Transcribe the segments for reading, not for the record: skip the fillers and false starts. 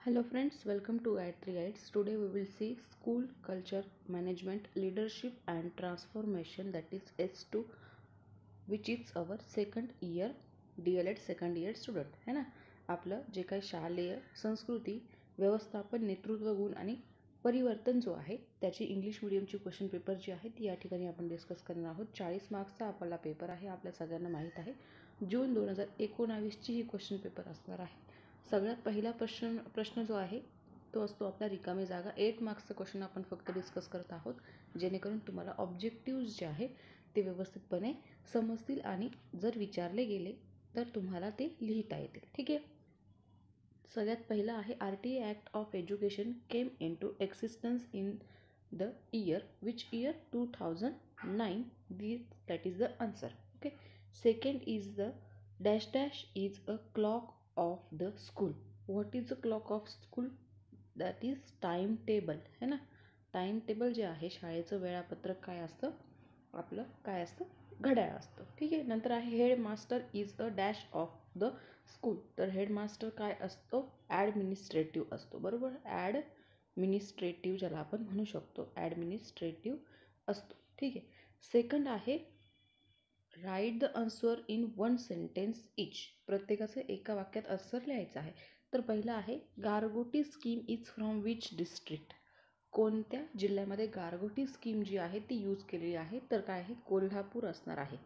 Hello friends, welcome to Guide 3 Guides. Today we will see School Culture Management Leadership and Transformation, that is S2, which is our second year DLED second year student है ना. आपलं जे काही शालेय संस्कृती व्यवस्थापन नेतृत्व गुण आणि परिवर्तन जो आहे त्याची इंग्लिश मीडियमची क्वेश्चन पेपर जी आहे ती या ठिकाणी आपण डिस्कस करणार आहोत. 40 मार्क्सचा आपला पेपर आहे, आपल्या सगळ्यांना माहीत आहे. जून 2019ची ही क्वेश्चन पेपर असणार आहे. सगळ्यात पहिला प्रश्न जो आहे तो असतो आपला रिकामी जागा. 8 मार्क्सचा क्वेश्चन आपण फक्त डिस्कस करत आहोत, जेणेकरून तुम्हाला ऑब्जेक्टिव्ज जे आहे ते व्यवस्थितपणे समजतील आणि जर विचारले गेले तर तुम्हाला ते लिहिता येतील. ठीक आहे. सगळ्यात पहिला आहे RTA act of education came into existence in the year which year 2009. That is the answer. Okay. Second is the dash dash is a clock of the school. What is the clock of school? That is time table है ना. Time table जे आहे शाळेचं वेळापत्रक काय असतं, आपलं काय असतं, घड्याळ असतं. ठीक आहे. नंतर आहे headmaster is a dash of the school. तर हेडमास्टर काय असतो? ॲडमिनिस्ट्रेटिव्ह असतो. बरोबर. ॲडमिनिस्ट्रेटिव्ह ज्याला आपण म्हणू शकतो, ॲडमिनिस्ट्रेटिव्ह असतो. ठीक आहे. सेकंड आहे write the answer in one sentence each. प्रत्येकाचं एका वाक्यात आन्सर लिहायचं आहे. तर पहिलं आहे Gargoti scheme is from which district. कोणत्या जिल्ह्यामध्ये गारगोटी स्कीम जी आहे ती यूज केलेली आहे? तर काय आहे? कोल्हापूर असणार आहे.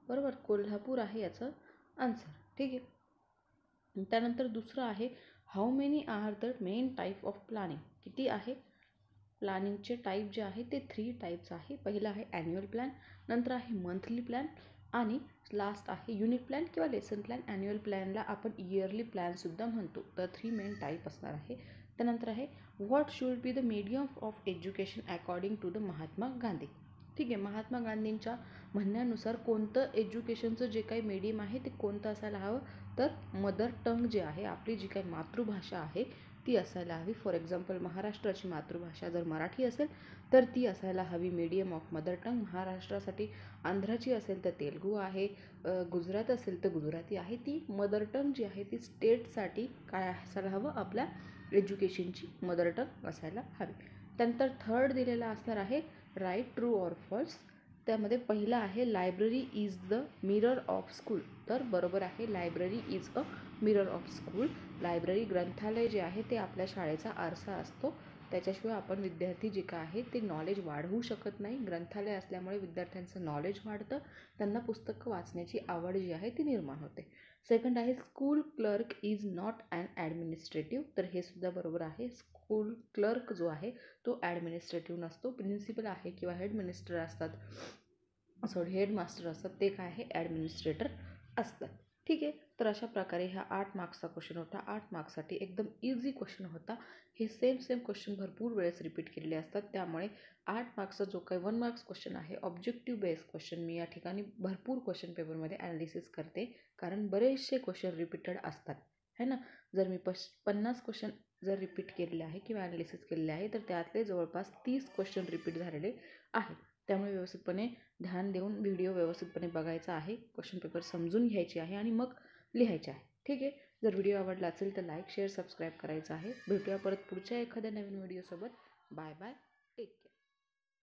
बरोबर. कोल्हापूर आहे याचं आन्सर. ठीक आहे. त्यानंतर दुसरं आहे how many are the main type of planning. किती आहे? प्लॅनिंगचे टाईप जे आहे ते 3 टाईप्स आहे. पहिलं आहे ॲन्युअल प्लॅन, नंतर आहे मंथली प्लॅन आणि लास्ट आहे युनिट प्लॅन किंवा लेसन प्लॅन. ॲन्युअल प्लॅनला आपण इयरली प्लॅनसुद्धा म्हणतो. तर 3 मेन टाईप असणार आहे. त्यानंतर आहे what should be the medium of education according to the Mahatma Gandhi. ठीक आहे. महात्मा गांधींच्या म्हणण्यानुसार कोणतं एज्युकेशनचं जे काही मीडियम आहे ते कोणतं असायला हवं? तर मदर टंग जे आहे, आपली जी काही मातृभाषा आहे ती असायला हवी. फॉर एक्झाम्पल महाराष्ट्राची मातृभाषा जर मराठी असेल तर ती असायला हवी मीडियम ऑफ मदर टंग. महाराष्ट्रासाठी आंध्राची असेल तर तेलुगू आहे, गुजरात असेल तर गुजराती आहे. ती मदर टंग जी आहे ती स्टेटसाठी काय असायला हवं? आपल्या एज्युकेशनची मदर टंग असायला हवी. त्यानंतर थर्ड दिलेला असणार आहे राईट ट्रू ऑर फॉल्स. त्यामध्ये पहिला आहे library is the mirror of school. तर बरोबर आहे, library is a mirror of school. Library ग्रंथालय जे आहे ते आपल्या शाळेचा आरसा असतो. त्याच्याशिवाय आपण विद्यार्थी जे काय आहे ते नॉलेज वाढवू शकत नाही. ग्रंथालय असल्यामुळे विद्यार्थ्यांचं नॉलेज वाढतं, त्यांना पुस्तकं वाचण्याची आवड जी आहे ती निर्माण होते. सेकंड आहे school clerk is not an administrative. तर हे सुद्धा बरोबर आहे. स्कूल क्लर्क जो आहे तो ॲडमिनिस्ट्रेटिव्ह नसतो. प्रिन्सिपल आहे किंवा हेड मिनिस्टर असतात, हेडमास्टर असतात, ते काय आहे? ॲडमिनिस्ट्रेटर असतात. ठीक आहे. तर अशा प्रकारे हा 8 मार्क्सचा क्वेश्चन होता. 8 मार्क्ससाठी एकदम इझी क्वेश्चन होता. हे सेम क्वेश्चन भरपूर वेळेस रिपीट केलेले असतात, त्यामुळे 8 मार्क्सचा जो काही 1 मार्क्स क्वेश्चन आहे ऑब्जेक्टिव्ह बेस्ड क्वेश्चन मी या ठिकाणी भरपूर क्वेश्चन पेपरमध्ये ॲनालिसिस करते, कारण बरेचसे क्वेश्चन रिपीटेड असतात है ना. जर मी 50 क्वेश्चन जर रिपीट केलेले आहे किंवा ॲनालिसिस केलेले आहे तर त्यातले जवळपास 30 क्वेश्चन रिपीट झालेले आहेत. त्यामुळे व्यवस्थितपणे ध्यान देऊन व्हिडिओ व्यवस्थितपणे बघायचा आहे, क्वेश्चन पेपर समजून घ्यायचे आहे आणि मग लिहायचे आहे. ठीक आहे. जर व्हिडिओ आवडला असेल तर लाईक शेअर सबस्क्राईब करायचं आहे. भेटूया परत पुढच्या एखाद्या नवीन व्हिडिओसोबत. Bye bye.